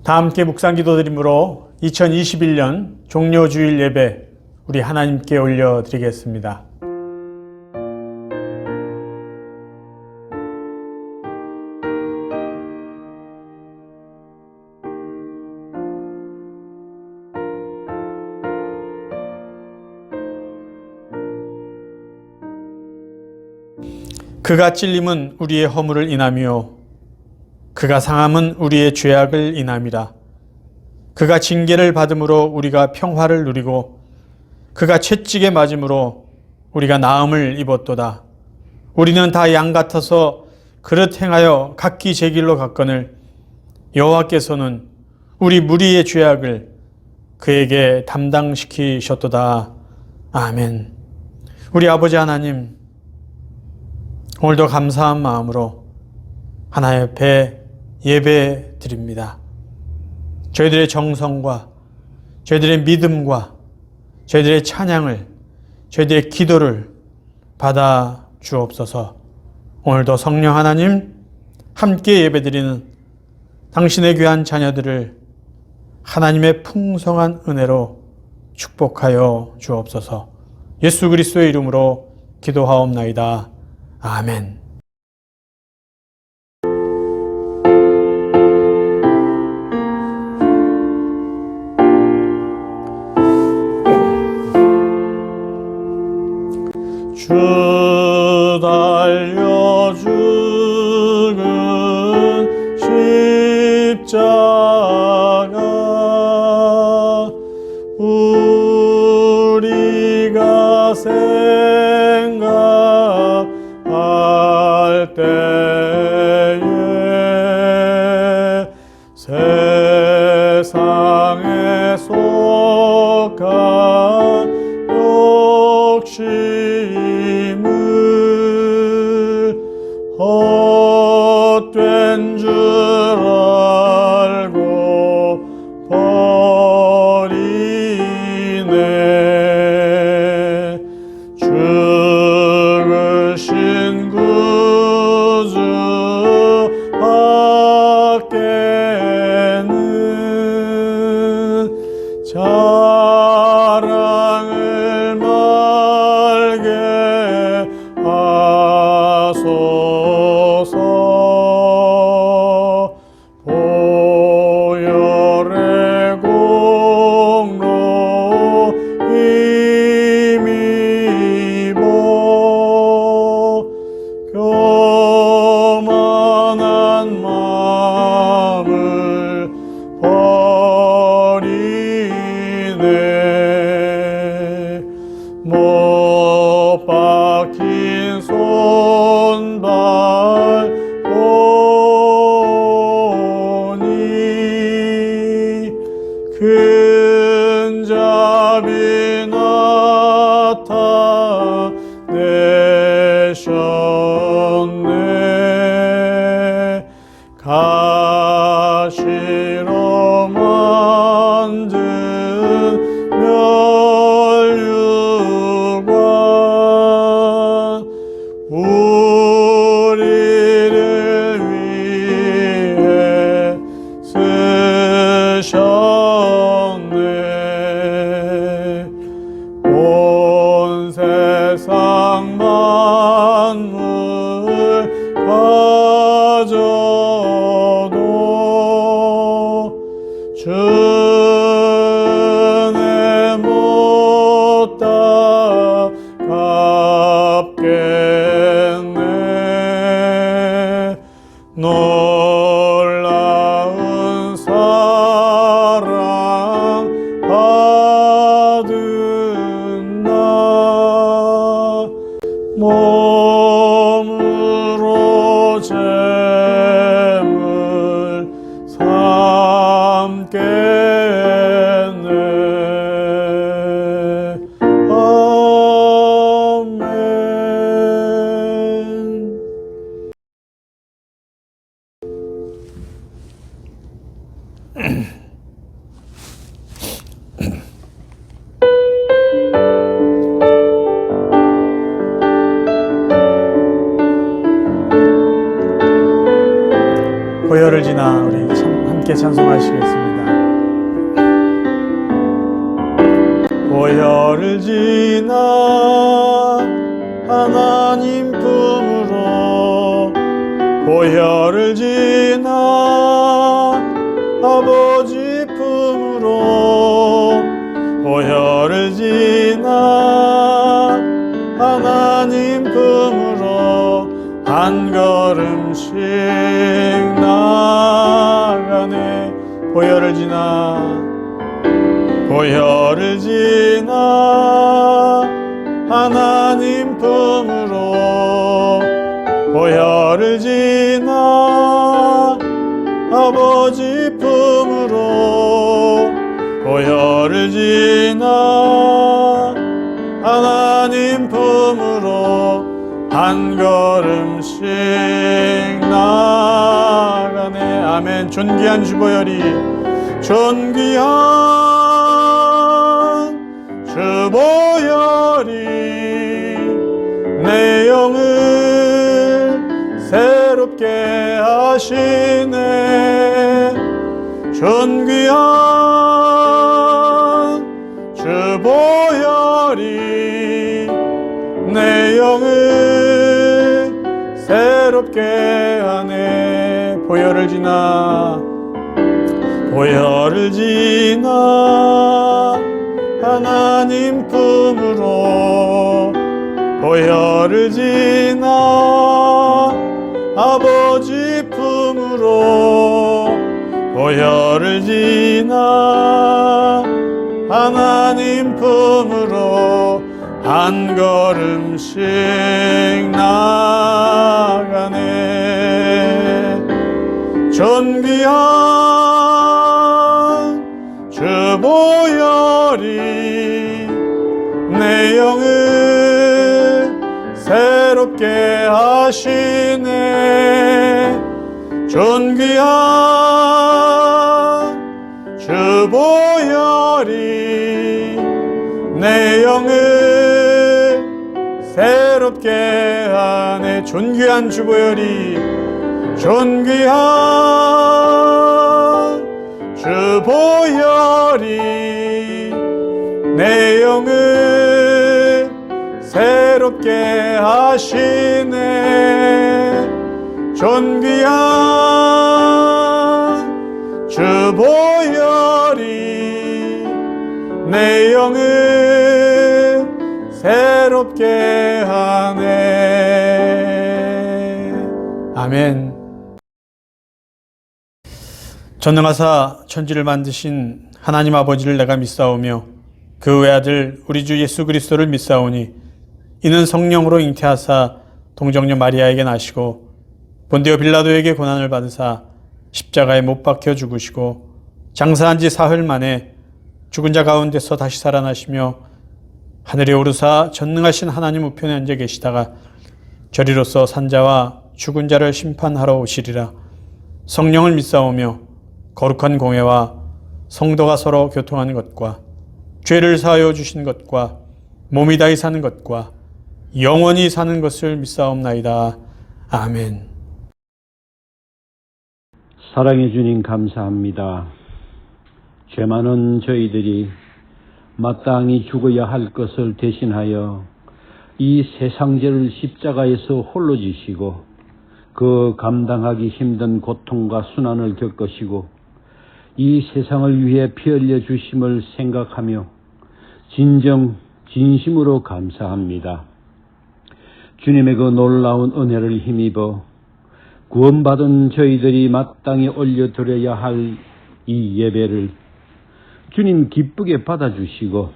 다 함께 묵상 기도드림으로 2021년 종료주일 예배 우리 하나님께 올려드리겠습니다. 그가 찔림은 우리의 허물을 인하며 그가 상함은 우리의 죄악을 인함이라. 그가 징계를 받음으로 우리가 평화를 누리고 그가 채찍에 맞음으로 우리가 나음을 입었도다. 우리는 다 양 같아서 그릇 행하여 각기 제 길로 갔거늘 여호와께서는 우리 무리의 죄악을 그에게 담당시키셨도다. 아멘. 우리 아버지 하나님, 오늘도 감사한 마음으로 하나님 앞에 예배 드립니다. 저희들의 정성과 저희들의 믿음과 저희들의 찬양을, 저희들의 기도를 받아 주옵소서. 오늘도 성령 하나님 함께 예배 드리는 당신의 귀한 자녀들을 하나님의 풍성한 은혜로 축복하여 주옵소서. 예수 그리스도의 이름으로 기도하옵나이다. 아멘. 주 달려 죽은 십자가 우리가 생각할 때에 세상에 속한 욕심을 헛된 줄 알고 버리네. 죽으신 구주 밖에는 자랑을 말게 하소서. 보혈의 공로 힘입어 교만한 마음을 버리네. 못 박힌 손발 보니 큰 자비 나타내셨네. 가시로 만든 멸류관 우리를 위해 쓰셨네. 온 세상 만물 가져도 주네 못 갚겠네. 놀라운 사랑 받은 나 몸으로 재물 삼겠네. 아멘. 보혈을 지나 우리 함께 함께 찬송하시겠습니다. 보혈을 지나 하나님 품으로 보혈을 지나 아버지 품으로 보혈을 지나 하나님 품으로 한 걸음씩 나가네. 보혈을 지나 보혈을 지나 하나님 품으로 보혈을 지나 아버지 품으로 보혈을 지나 하나님 품으로 한 걸음씩 나가네. 아멘. 존귀한 주보혈이 존귀한 주보혈이 내 영을 새롭게 하시네. 존귀한 주보혈이 내 영을 새롭게 하네. 보혈을 지나 보혈을 지나 하나님 품으로 보혈을 지나 아버지 품으로 보혈을 지나 하나님 품으로 한 걸음씩 나가네. 존귀한 주보혈이 내 영을 새롭게 하시네. 존귀한 주보혈이 내 영을 새롭게 하네. 존귀한 주보혈이 존귀한 주보혈이 내 영을 새롭게 하시네. 존귀한 주보혈이 내 영을 새롭게 하네. 아멘. 전능하사 천지를 만드신 하나님 아버지를 내가 믿사오며 그 외아들 우리 주 예수 그리스도를 믿사오니 이는 성령으로 잉태하사 동정녀 마리아에게 나시고 본디오 빌라도에게 고난을 받으사 십자가에 못 박혀 죽으시고 장사한 지 사흘 만에 죽은 자 가운데서 다시 살아나시며 하늘에 오르사 전능하신 하나님 우편에 앉아 계시다가 저리로서 산자와 죽은 자를 심판하러 오시리라. 성령을 믿사오며 거룩한 공회와 성도가 서로 교통하는 것과 죄를 사하여 주신 것과 몸이 다히 사는 것과 영원히 사는 것을 믿사옵나이다. 아멘. 사랑해 주님 감사합니다. 죄 많은 저희들이 마땅히 죽어야 할 것을 대신하여 이 세상죄를 십자가에서 홀로 지시고 그 감당하기 힘든 고통과 순환을 겪으시고 이 세상을 위해 피 흘려 주심을 생각하며 진심으로 감사합니다. 주님의 그 놀라운 은혜를 힘입어 구원받은 저희들이 마땅히 올려드려야 할 이 예배를 주님 기쁘게 받아주시고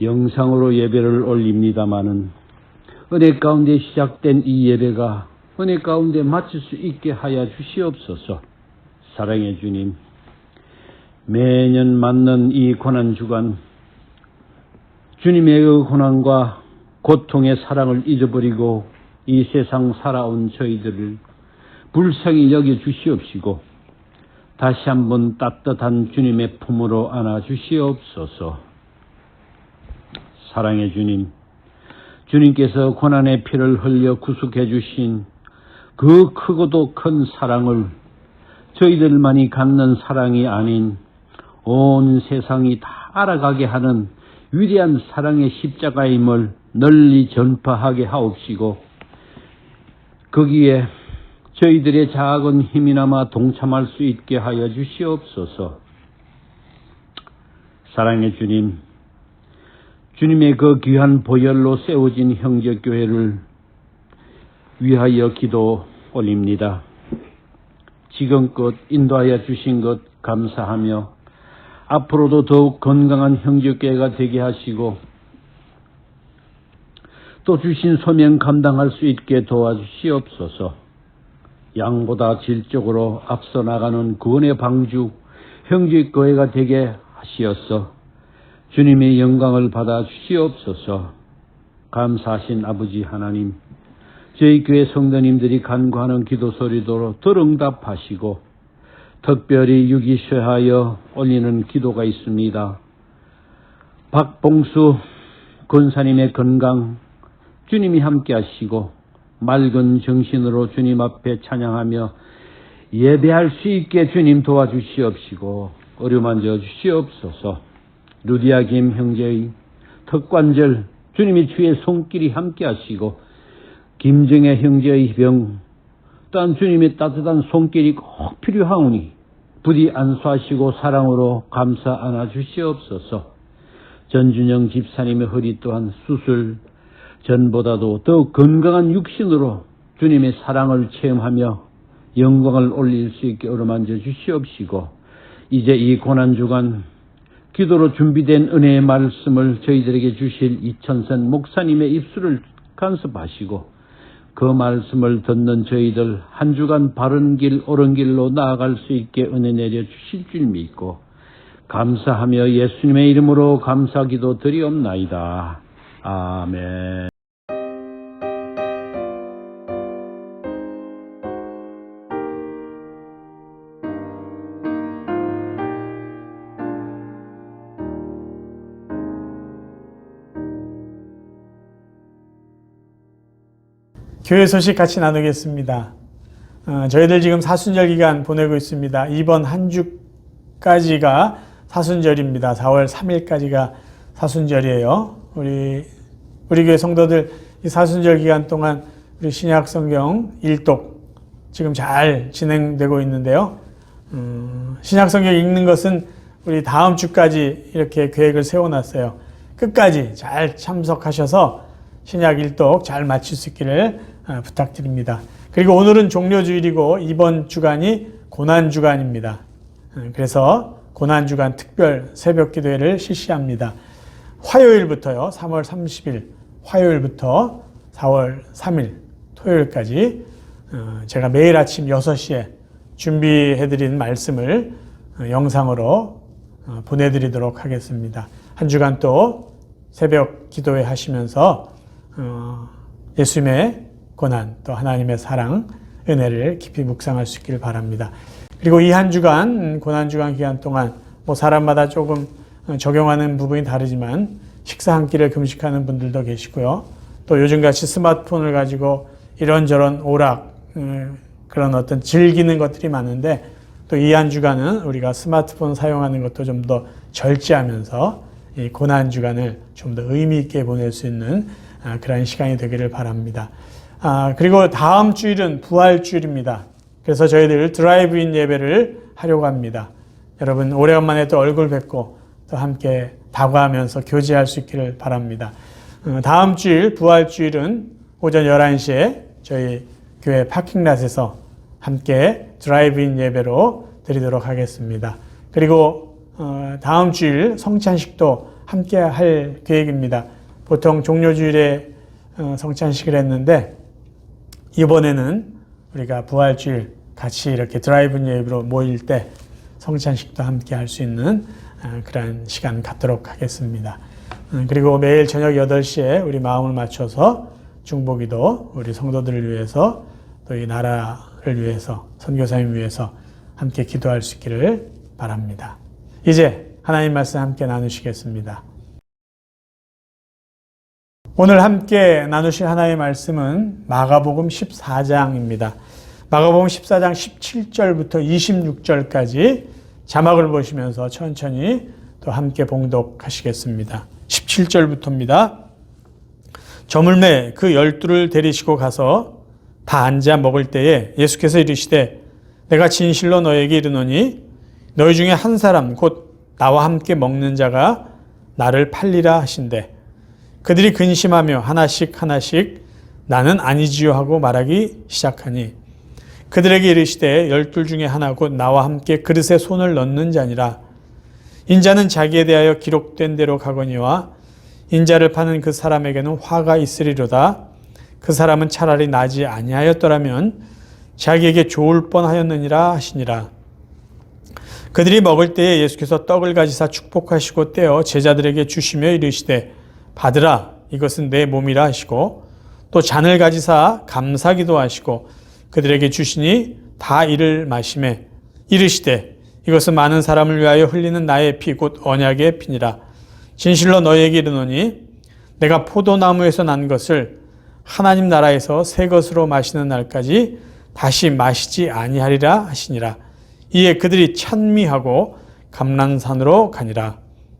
영상으로 예배를 올립니다마는 은혜 가운데 시작된 이 예배가 은혜 가운데 마칠 수 있게 하여 주시옵소서. 사랑해 주님, 매년 맞는 이 고난주간 주님의 그 고난과 고통의 사랑을 잊어버리고 이 세상 살아온 저희들을 불쌍히 여겨 주시옵시고 다시 한번 따뜻한 주님의 품으로 안아 주시옵소서. 사랑해 주님, 주님께서 고난의 피를 흘려 구속해 주신 그 크고도 큰 사랑을 저희들만이 갖는 사랑이 아닌 온 세상이 다 알아가게 하는 위대한 사랑의 십자가임을 널리 전파하게 하옵시고 거기에 저희들의 작은 힘이나마 동참할 수 있게 하여 주시옵소서. 사랑의 주님, 주님의 그 귀한 보혈로 세워진 형제교회를 위하여 기도 올립니다. 지금껏 인도하여 주신 것 감사하며 앞으로도 더욱 건강한 형제교회가 되게 하시고 또 주신 소명 감당할 수 있게 도와주시옵소서. 양보다 질적으로 앞서 나가는 구원의 방주 형제교회가 되게 하시어서 주님의 영광을 받아 주시옵소서. 감사하신 아버지 하나님, 저희 교회 성도님들이 간구하는 기도 소리도 덜 응답하시고 특별히 유기시하여 올리는 기도가 있습니다. 박봉수 권사님의 건강 주님이 함께 하시고 맑은 정신으로 주님 앞에 찬양하며 예배할 수 있게 주님 도와주시옵시고 어루만져 주시옵소서. 루디아 김 형제의 턱관절 주님이 주의 손길이 함께 하시고 김정혜 형제의 병 또한 주님의 따뜻한 손길이 꼭 필요하오니 부디 안수하시고 사랑으로 감사 안아 주시옵소서. 전준영 집사님의 허리 또한 수술 전보다도 더욱 건강한 육신으로 주님의 사랑을 체험하며 영광을 올릴 수 있게 어루만져 주시옵시고 이제 이 고난주간 기도로 준비된 은혜의 말씀을 저희들에게 주실 이천선 목사님의 입술을 간섭하시고 그 말씀을 듣는 저희들 한 주간 바른 길 옳은 길로 나아갈 수 있게 은혜 내려 주실 줄 믿고 감사하며 예수님의 이름으로 감사기도 드리옵나이다. 아멘. 교회 소식 같이 나누겠습니다. 저희들 지금 사순절 기간 보내고 있습니다. 이번 한 주까지가 사순절입니다. 4월 3일까지가 사순절이에요. 우리 교회 성도들 이 사순절 기간 동안 우리 신약 성경 일독 지금 잘 진행되고 있는데요. 신약 성경 읽는 것은 우리 다음 주까지 이렇게 계획을 세워놨어요. 끝까지 잘 참석하셔서 신약 일독 잘 마칠 수 있기를 부탁드립니다. 그리고 오늘은 종료주일이고 이번 주간이 고난주간입니다. 그래서 고난주간 특별 새벽기도회를 실시합니다. 화요일부터요. 3월 30일 화요일부터 4월 3일 토요일까지 제가 매일 아침 6시에 준비해드린 말씀을 영상으로 보내드리도록 하겠습니다. 한 주간 또 새벽 기도회 하시면서 예수님의 고난 또 하나님의 사랑 은혜를 깊이 묵상할 수 있기를 바랍니다. 그리고 이 한 주간 고난주간 기간 동안 뭐 사람마다 조금 적용하는 부분이 다르지만 식사 한 끼를 금식하는 분들도 계시고요. 또 요즘같이 스마트폰을 가지고 이런저런 오락 그런 어떤 즐기는 것들이 많은데 또 이 한 주간은 우리가 스마트폰 사용하는 것도 좀 더 절제하면서 이 고난주간을 좀 더 의미 있게 보낼 수 있는 그런 시간이 되기를 바랍니다. 그리고 다음 주일은 부활주일입니다. 그래서 저희들 드라이브인 예배를 하려고 합니다. 여러분 오래간만에 또 얼굴 뵙고 또 함께 다과하면서 교제할 수 있기를 바랍니다. 다음 주일 부활주일은 오전 11시에 저희 교회 파킹랏에서 함께 드라이브인 예배로 드리도록 하겠습니다. 그리고 다음 주일 성찬식도 함께 할 계획입니다. 보통 종료주일에 성찬식을 했는데 이번에는 우리가 부활주일 같이 이렇게 드라이브인 예배로 모일 때 성찬식도 함께 할 수 있는 그런 시간 갖도록 하겠습니다. 그리고 매일 저녁 8시에 우리 마음을 맞춰서 중보기도 우리 성도들을 위해서 또 이 나라를 위해서 선교사님 위해서 함께 기도할 수 있기를 바랍니다. 이제 하나님 말씀 함께 나누시겠습니다. 오늘 함께 나누실 하나님의 말씀은 마가복음 14장입니다. 마가복음 14장 17절부터 26절까지 자막을 보시면서 천천히 또 함께 봉독하시겠습니다. 17절부터입니다. 저물매 그 12를 데리시고 가서 다 앉아 먹을 때에 예수께서 이르시되 내가 진실로 너에게 이르노니 너희 중에 한 사람 곧 나와 함께 먹는 자가 나를 팔리라 하신대. 그들이 근심하며 하나씩 나는 아니지요 하고 말하기 시작하니 그들에게 이르시되 12 중에 하나 곧 나와 함께 그릇에 손을 넣는 자니라. 인자는 자기에 대하여 기록된 대로 가거니와 인자를 파는 그 사람에게는 화가 있으리로다. 그 사람은 차라리 나지 아니하였더라면 자기에게 좋을 뻔하였느니라 하시니라. 그들이 먹을 때에 예수께서 떡을 가지사 축복하시고 떼어 제자들에게 주시며 이르시되 받으라 이것은 내 몸이라 하시고 또 잔을 가지사 감사기도 하시고 그들에게 주시니 다 이를 마시매 이르시되 이것은 많은 사람을 위하여 흘리는 나의 피 곧 언약의 피니라. 진실로 너희에게 이르노니 내가 포도나무에서 난 것을 하나님 나라에서 새 것으로 마시는 날까지 다시 마시지 아니하리라 하시니라. 이에 그들이 찬미하고 감람산으로 가니라.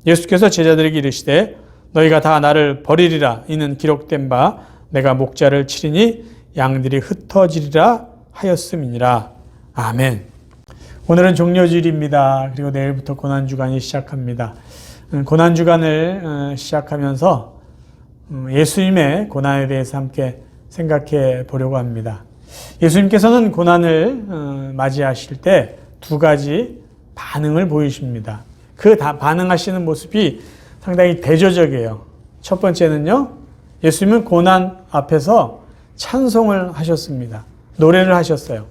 예수께서 제자들에게 이르시되 너희가 다 나를 버리리라. 이는 기록된 바 내가 목자를 치리니 양들이 흩어지리라 하였음이니라. 아멘. 오늘은 종료주일입니다. 그리고 내일부터 고난주간이 시작합니다. 고난주간을 시작하면서 예수님의 고난에 대해서 함께 생각해 보려고 합니다. 예수님께서는 고난을 맞이하실 때 두 가지 반응을 보이십니다. 그 반응하시는 모습이 상당히 대조적이에요. 첫 번째는요, 예수님은 고난 앞에서 찬송을 하셨습니다. 노래를 하셨어요.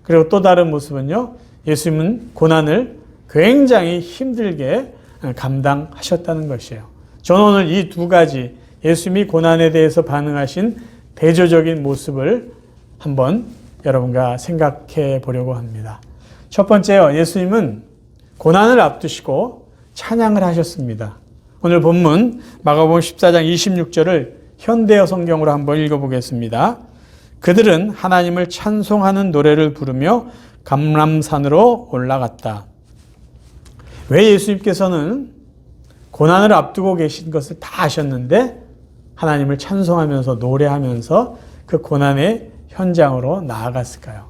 그리고 또 다른 모습은요, 예수님은 고난을 굉장히 힘들게 감당하셨다는 것이에요. 저는 오늘 이 두 가지 예수님이 고난에 대해서 반응하신 대조적인 모습을 한번 여러분과 생각해 보려고 합니다. 첫 번째요, 예수님은 고난을 앞두시고 찬양을 하셨습니다. 오늘 본문 마가복음 14장 26절을 현대어 성경으로 한번 읽어보겠습니다. 그들은 하나님을 찬송하는 노래를 부르며 감람산으로 올라갔다. 왜 예수님께서는 고난을 앞두고 계신 것을 다 아셨는데 하나님을 찬송하면서 노래하면서 그 고난의 현장으로 나아갔을까요?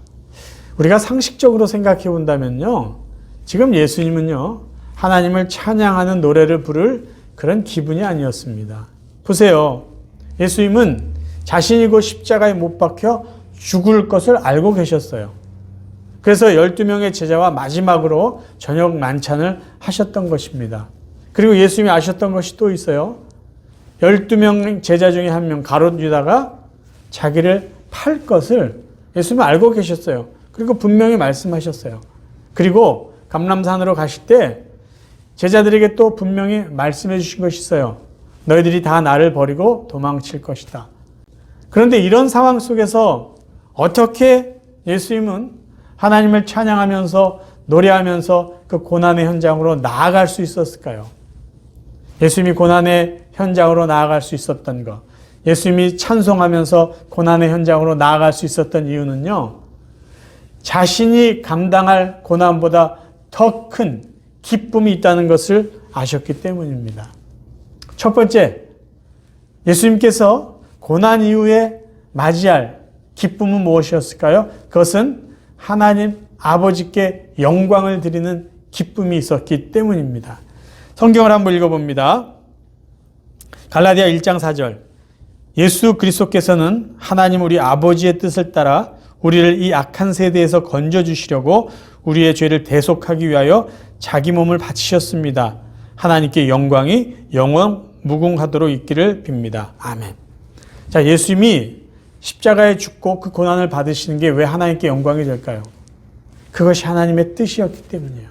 우리가 상식적으로 생각해 본다면요, 지금 예수님은요, 하나님을 찬양하는 노래를 부를 그런 기분이 아니었습니다. 보세요. 예수님은 자신이 그 십자가에 못 박혀 죽을 것을 알고 계셨어요. 그래서 12명의 제자와 마지막으로 저녁 만찬을 하셨던 것입니다. 그리고 예수님이 아셨던 것이 또 있어요. 12명 제자 중에 한 명 가룟 유다가 자기를 팔 것을 예수님은 알고 계셨어요. 그리고 분명히 말씀하셨어요. 그리고 감람산으로 가실 때 제자들에게 또 분명히 말씀해 주신 것이 있어요. 너희들이 다 나를 버리고 도망칠 것이다. 그런데 이런 상황 속에서 어떻게 예수님은 하나님을 찬양하면서 노래하면서 그 고난의 현장으로 나아갈 수 있었을까요? 예수님이 고난의 현장으로 나아갈 수 있었던 것, 예수님이 찬송하면서 고난의 현장으로 나아갈 수 있었던 이유는요, 자신이 감당할 고난보다 더 큰 기쁨이 있다는 것을 아셨기 때문입니다. 첫 번째, 예수님께서 고난 이후에 맞이할 기쁨은 무엇이었을까요? 그것은 하나님 아버지께 영광을 드리는 기쁨이 있었기 때문입니다. 성경을 한번 읽어봅니다. 갈라디아 1장 4절. 예수 그리스도께서는 하나님 우리 아버지의 뜻을 따라 우리를 이 악한 세대에서 건져주시려고 우리의 죄를 대속하기 위하여 자기 몸을 바치셨습니다. 하나님께 영광이 영원 무궁하도록 있기를 빕니다. 아멘. 자, 예수님이 십자가에 죽고 그 고난을 받으시는 게 왜 하나님께 영광이 될까요? 그것이 하나님의 뜻이었기 때문이에요.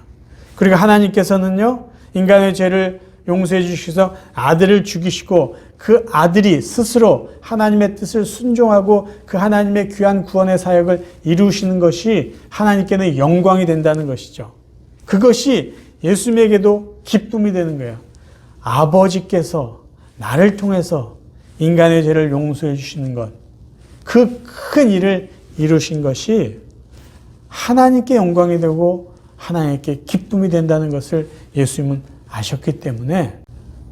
그리고 하나님께서는요, 인간의 죄를 용서해 주셔서 아들을 죽이시고 그 아들이 스스로 하나님의 뜻을 순종하고 그 하나님의 귀한 구원의 사역을 이루시는 것이 하나님께는 영광이 된다는 것이죠. 그것이 예수님에게도 기쁨이 되는 거예요. 아버지께서 나를 통해서 인간의 죄를 용서해 주시는 것, 그 큰 일을 이루신 것이 하나님께 영광이 되고 하나님께 기쁨이 된다는 것을 예수님은 아셨기 때문에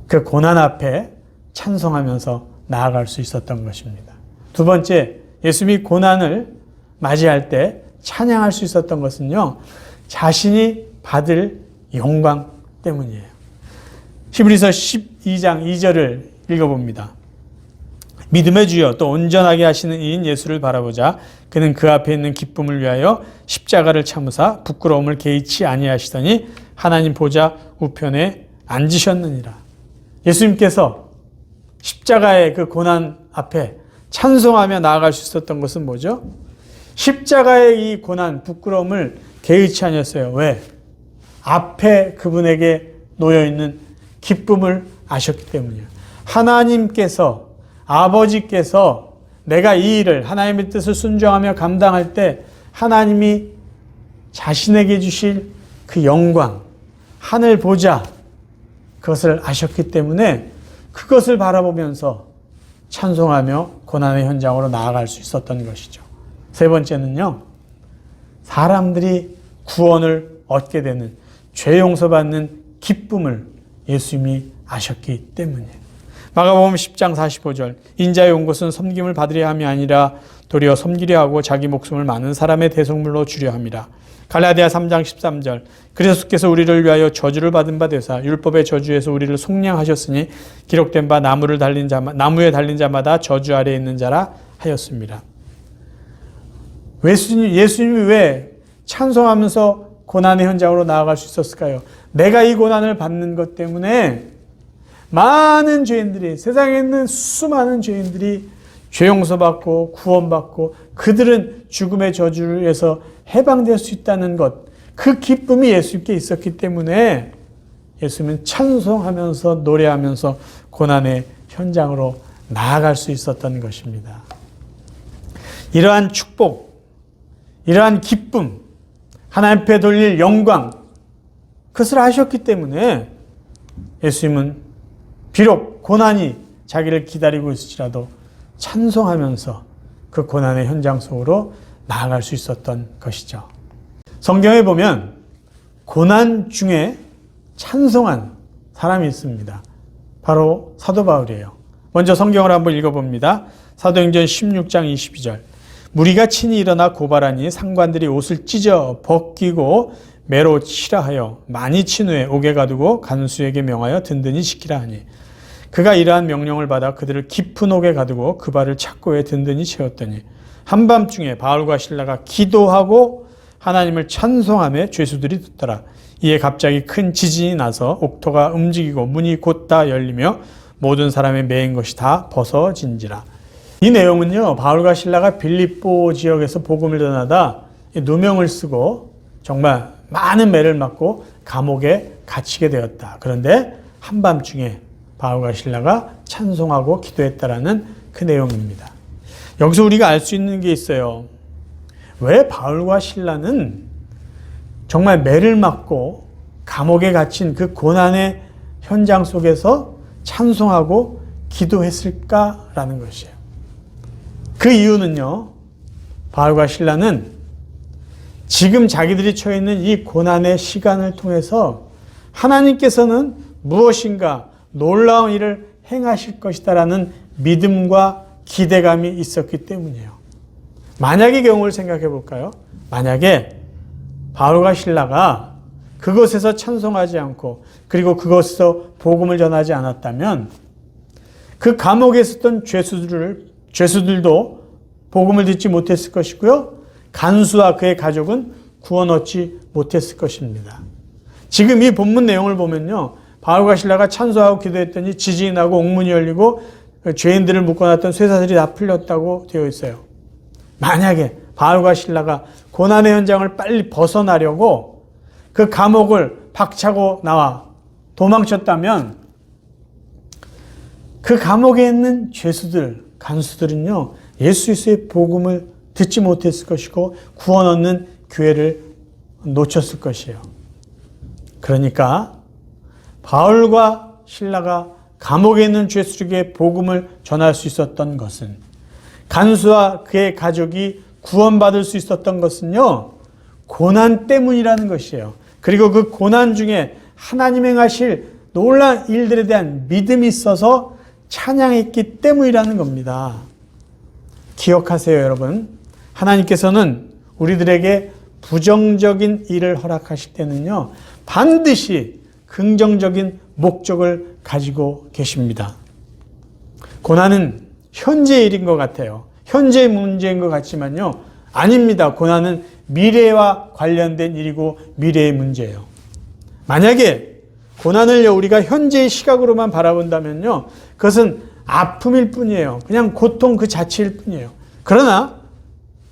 그 고난 앞에 찬송하면서 나아갈 수 있었던 것입니다. 두 번째, 예수님이 고난을 맞이할 때 찬양할 수 있었던 것은요, 자신이 받을 영광 때문이에요. 히브리서 12장 2절을 읽어봅니다. 믿음의 주여 또 온전하게 하시는 이인 예수를 바라보자. 그는 그 앞에 있는 기쁨을 위하여 십자가를 참으사 부끄러움을 개의치 아니하시더니 하나님 보좌 우편에 앉으셨느니라. 예수님께서 십자가의 그 고난 앞에 찬송하며 나아갈 수 있었던 것은 뭐죠? 십자가의 이 고난, 부끄러움을 개의치 아니었어요. 왜? 앞에 그분에게 놓여있는 기쁨을 아셨기 때문이에요. 하나님께서, 아버지께서 내가 이 일을 하나님의 뜻을 순종하며 감당할 때 하나님이 자신에게 주실 그 영광, 하늘 보좌, 그것을 아셨기 때문에 그것을 바라보면서 찬송하며 고난의 현장으로 나아갈 수 있었던 것이죠. 세 번째는요, 사람들이 구원을 얻게 되는, 죄 용서받는 기쁨을 예수님이 아셨기 때문이에요. 마가복음 10장 45절 인자의 온 것은 섬김을 받으려 함이 아니라 도리어 섬기려 하고 자기 목숨을 많은 사람의 대속물로 주려 함이라. 갈라디아 3장 13절 그리스도께서 우리를 위하여 저주를 받은 바 되사 율법의 저주에서 우리를 속량하셨으니 기록된 바 나무에 달린 자마다 저주 아래에 있는 자라 하였습니다. 예수님이 왜 찬송하면서 고난의 현장으로 나아갈 수 있었을까요? 내가 이 고난을 받는 것 때문에 많은 죄인들이, 세상에 있는 수많은 죄인들이 죄 용서받고 구원받고 그들은 죽음의 저주에서 해방될 수 있다는 것, 그 기쁨이 예수님께 있었기 때문에 예수님은 찬송하면서 노래하면서 고난의 현장으로 나아갈 수 있었던 것입니다. 이러한 축복, 이러한 기쁨, 하나님 앞에 돌릴 영광, 그것을 아셨기 때문에 예수님은 비록 고난이 자기를 기다리고 있을지라도 찬송하면서 그 고난의 현장 속으로 나아갈 수 있었던 것이죠. 성경에 보면 고난 중에 찬송한 사람이 있습니다. 바로 사도 바울이에요. 먼저 성경을 한번 읽어봅니다. 사도행전 16장 22절 무리가 친히 일어나 고발하니 상관들이 옷을 찢어 벗기고 매로 치라 하여 많이 친 후에 옥에 가두고 간수에게 명하여 든든히 지키라 하니 그가 이러한 명령을 받아 그들을 깊은 옥에 가두고 그 발을 착고에 든든히 채웠더니 한밤중에 바울과 실라가 기도하고 하나님을 찬송하며 죄수들이 듣더라. 이에 갑자기 큰 지진이 나서 옥토가 움직이고 문이 곧 다 열리며 모든 사람의 매인 것이 다 벗어진지라. 이 내용은요, 바울과 실라가 빌립보 지역에서 복음을 전하다 누명을 쓰고 정말 많은 매를 맞고 감옥에 갇히게 되었다. 그런데 한밤중에 바울과 실라가 찬송하고 기도했다라는 그 내용입니다. 여기서 우리가 알 수 있는 게 있어요. 왜 바울과 실라는 정말 매를 맞고 감옥에 갇힌 그 고난의 현장 속에서 찬송하고 기도했을까라는 것이에요. 그 이유는요, 바울과 실라는 지금 자기들이 처해 있는 이 고난의 시간을 통해서 하나님께서는 무엇인가 놀라운 일을 행하실 것이다라는 믿음과 기대감이 있었기 때문이에요. 만약의 경우를 생각해 볼까요? 만약에 바울과 실라가 그곳에서 찬송하지 않고 그리고 그곳에서 복음을 전하지 않았다면 그 감옥에 있었던 죄수들도 복음을 듣지 못했을 것이고요. 간수와 그의 가족은 구원 얻지 못했을 것입니다. 지금 이 본문 내용을 보면요, 바울과 실라가 찬송하고 기도했더니 지진이 나고 옥문이 열리고 죄인들을 묶어놨던 쇠사슬이 다 풀렸다고 되어 있어요. 만약에 바울과 실라가 고난의 현장을 빨리 벗어나려고 그 감옥을 박차고 나와 도망쳤다면 그 감옥에 있는 죄수들, 간수들은요, 예수 그리스도의 복음을 듣지 못했을 것이고 구원 얻는 기회를 놓쳤을 것이에요. 그러니까 바울과 실라가 감옥에 있는 죄수에게 복음을 전할 수 있었던 것은, 간수와 그의 가족이 구원받을 수 있었던 것은요, 고난 때문이라는 것이에요. 그리고 그 고난 중에 하나님 행하실 놀라운 일들에 대한 믿음이 있어서 찬양했기 때문이라는 겁니다. 기억하세요, 여러분. 하나님께서는 우리들에게 부정적인 일을 허락하실 때는요, 반드시 긍정적인 목적을 가지고 계십니다. 고난은 현재의 일인 것 같아요. 현재의 문제인 것 같지만요, 아닙니다. 고난은 미래와 관련된 일이고 미래의 문제예요. 만약에 고난을 우리가 현재의 시각으로만 바라본다면요, 그것은 아픔일 뿐이에요. 그냥 고통 그 자체일 뿐이에요. 그러나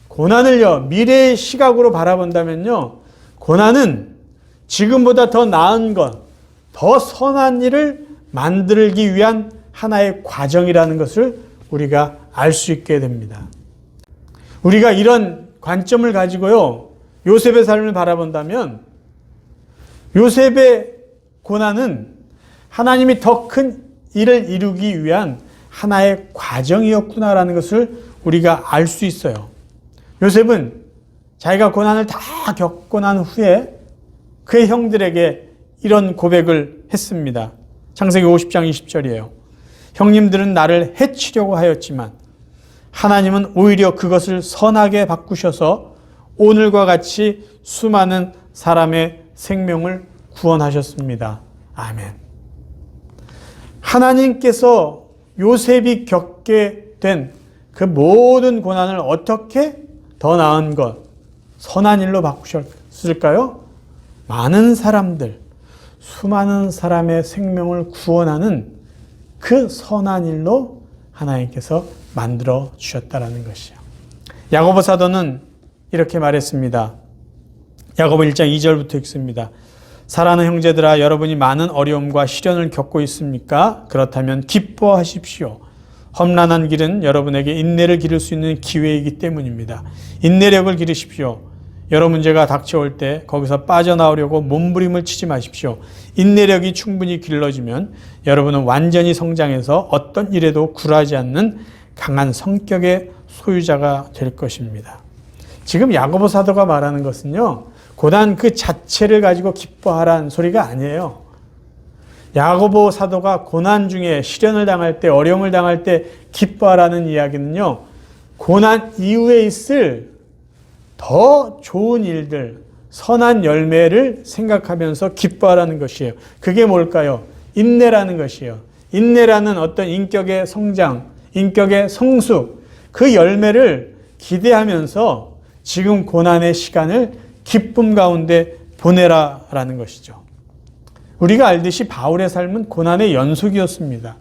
고난을요, 미래의 시각으로 바라본다면요, 고난은 지금보다 더 나은 것, 더 선한 일을 만들기 위한 하나의 과정이라는 것을 우리가 알 수 있게 됩니다. 우리가 이런 관점을 가지고요, 요셉의 삶을 바라본다면 요셉의 고난은 하나님이 더 큰 일을 이루기 위한 하나의 과정이었구나라는 것을 우리가 알 수 있어요. 요셉은 자기가 고난을 다 겪고 난 후에 그의 형들에게 이런 고백을 했습니다. 창세기 50장 20절이에요. 형님들은 나를 해치려고 하였지만 하나님은 오히려 그것을 선하게 바꾸셔서 오늘과 같이 수많은 사람의 생명을 구원하셨습니다. 아멘. 하나님께서 요셉이 겪게 된 그 모든 고난을 어떻게 더 나은 것, 선한 일로 바꾸셨을까요? 많은 사람들, 수많은 사람의 생명을 구원하는 그 선한 일로 하나님께서 만들어 주셨다라는 것이요. 야고보 사도는 이렇게 말했습니다. 야고보 1장 2절부터 읽습니다. 사랑하는 형제들아, 여러분이 많은 어려움과 시련을 겪고 있습니까? 그렇다면 기뻐하십시오. 험난한 길은 여러분에게 인내를 기를 수 있는 기회이기 때문입니다. 인내력을 기르십시오. 여러 문제가 닥쳐올 때 거기서 빠져나오려고 몸부림을 치지 마십시오. 인내력이 충분히 길러지면 여러분은 완전히 성장해서 어떤 일에도 굴하지 않는 강한 성격의 소유자가 될 것입니다. 지금 야고보 사도가 말하는 것은요, 고난 그 자체를 가지고 기뻐하라는 소리가 아니에요. 야고보 사도가 고난 중에 시련을 당할 때, 어려움을 당할 때 기뻐하라는 이야기는요, 고난 이후에 있을 더 좋은 일들, 선한 열매를 생각하면서 기뻐하라는 것이에요. 그게 뭘까요? 인내라는 것이에요. 인내라는 어떤 인격의 성장, 인격의 성숙, 그 열매를 기대하면서 지금 고난의 시간을 기쁨 가운데 보내라라는 것이죠. 우리가 알듯이 바울의 삶은 고난의 연속이었습니다.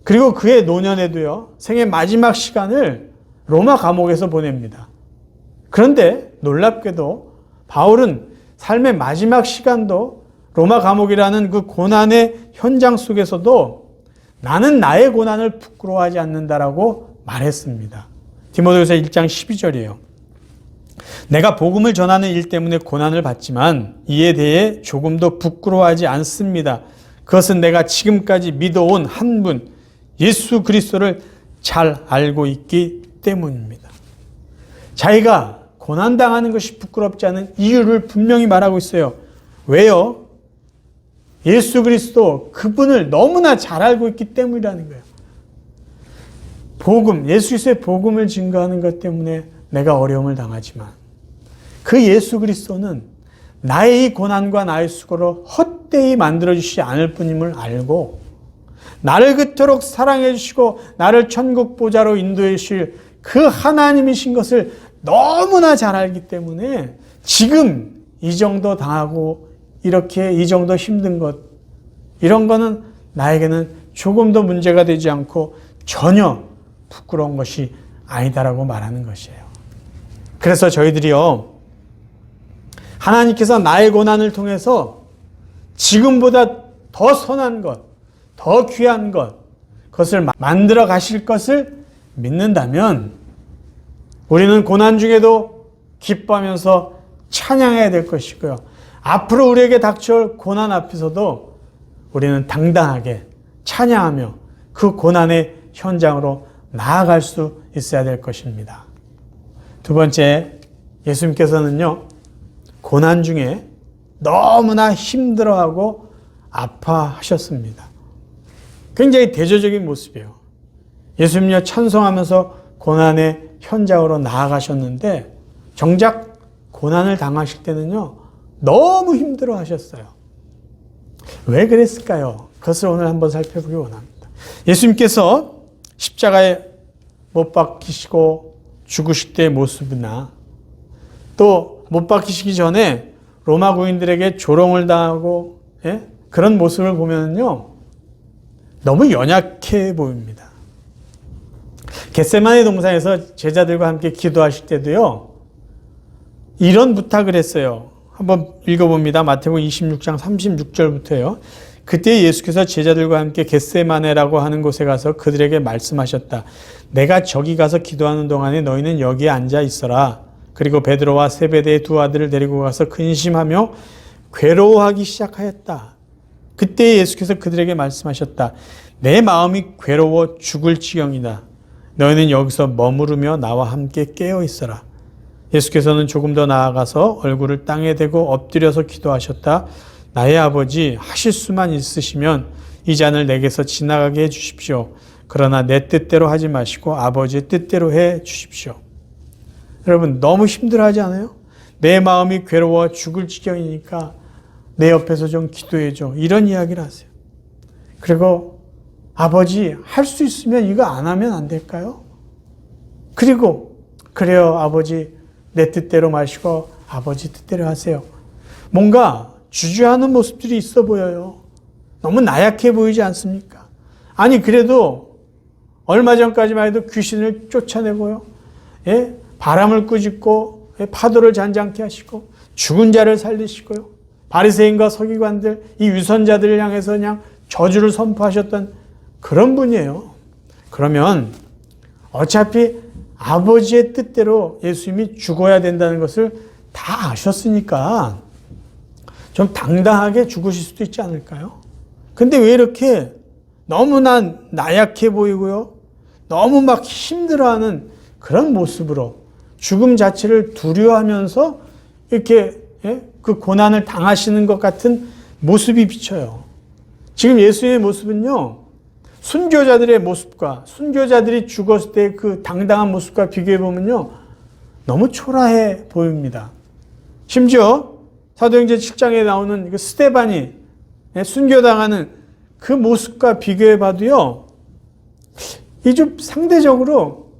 그리고 그의 노년에도요, 생의 마지막 시간을 로마 감옥에서 보냅니다. 그런데 놀랍게도 바울은 삶의 마지막 시간도 로마 감옥이라는 그 고난의 현장 속에서도 나는 나의 고난을 부끄러워하지 않는다라고 말했습니다. 디모데후서 1장 12절이에요. 내가 복음을 전하는 일 때문에 고난을 받지만 이에 대해 조금도 부끄러워하지 않습니다. 그것은 내가 지금까지 믿어온 한 분, 예수 그리스도를 잘 알고 있기 때문입니다. 자기가 고난당하는 것이 부끄럽지 않은 이유를 분명히 말하고 있어요. 왜요? 예수 그리스도 그분을 너무나 잘 알고 있기 때문이라는 거예요. 복음, 예수 그리스도의 복음을 증거하는 것 때문에 내가 어려움을 당하지만 그 예수 그리스도는 나의 이 고난과 나의 수고를 헛되이 만들어주시지 않을 뿐임을 알고 나를 그토록 사랑해 주시고 나를 천국 보좌로 인도해 주실 그 하나님이신 것을 너무나 잘 알기 때문에 지금 이 정도 당하고 이렇게 이 정도 힘든 것, 이런 거는 나에게는 조금도 문제가 되지 않고 전혀 부끄러운 것이 아니다라고 말하는 것이에요. 그래서 저희들이요, 하나님께서 나의 고난을 통해서 지금보다 더 선한 것, 더 귀한 것, 그것을 만들어 가실 것을 믿는다면 우리는 고난 중에도 기뻐하면서 찬양해야 될 것이고요. 앞으로 우리에게 닥쳐올 고난 앞에서도 우리는 당당하게 찬양하며 그 고난의 현장으로 나아갈 수 있어야 될 것입니다. 두 번째, 예수님께서는요, 고난 중에 너무나 힘들어하고 아파하셨습니다. 굉장히 대조적인 모습이에요. 예수님요 찬송하면서 고난의 현장으로 나아가셨는데 정작 고난을 당하실 때는요 너무 힘들어하셨어요. 왜 그랬을까요? 그것을 오늘 한번 살펴보기 원합니다. 예수님께서 십자가에 못 박히시고 죽으실 때의 모습이나 또 못 박히시기 전에 로마 군인들에게 조롱을 당하고 그런 모습을 보면요 너무 연약해 보입니다. 겟세마네 동산에서 제자들과 함께 기도하실 때도요 이런 부탁을 했어요. 한번 읽어봅니다. 마태복음 26장 36절부터요. 그때 예수께서 제자들과 함께 겟세마네라고 하는 곳에 가서 그들에게 말씀하셨다. 내가 저기 가서 기도하는 동안에 너희는 여기에 앉아 있어라. 그리고 베드로와 세베대의 두 아들을 데리고 가서 근심하며 괴로워하기 시작하였다. 그때 예수께서 그들에게 말씀하셨다. 내 마음이 괴로워 죽을 지경이다. 너희는 여기서 머무르며 나와 함께 깨어 있어라. 예수께서는 조금 더 나아가서 얼굴을 땅에 대고 엎드려서 기도하셨다. 나의 아버지, 하실 수만 있으시면 이 잔을 내게서 지나가게 해 주십시오. 그러나 내 뜻대로 하지 마시고 아버지의 뜻대로 해 주십시오. 여러분 너무 힘들어하지 않아요? 내 마음이 괴로워 죽을 지경이니까 내 옆에서 좀 기도해줘. 이런 이야기를 하세요. 그리고 아버지 할 수 있으면 이거 안 하면 안 될까요? 그리고 그래요 아버지 내 뜻대로 마시고 아버지 뜻대로 하세요. 뭔가 주저하는 모습들이 있어 보여요. 너무 나약해 보이지 않습니까? 아니 그래도 얼마 전까지만 해도 귀신을 쫓아내고요. 바람을 꾸짖고 파도를 잔잔케 하시고 죽은 자를 살리시고요. 바리새인과 서기관들 이 위선자들을 향해서 그냥 저주를 선포하셨던 그런 분이에요. 그러면 어차피 아버지의 뜻대로 예수님이 죽어야 된다는 것을 다 아셨으니까 좀 당당하게 죽으실 수도 있지 않을까요? 근데 왜 이렇게 너무나 나약해 보이고요. 너무 막 힘들어하는 그런 모습으로 죽음 자체를 두려워하면서 이렇게 그 고난을 당하시는 것 같은 모습이 비쳐요. 지금 예수님의 모습은요. 순교자들의 모습과 순교자들이 죽었을 때 그 당당한 모습과 비교해 보면요. 너무 초라해 보입니다. 심지어 사도행전 7장에 나오는 그 스데반이 순교당하는 그 모습과 비교해 봐도요. 이 좀 상대적으로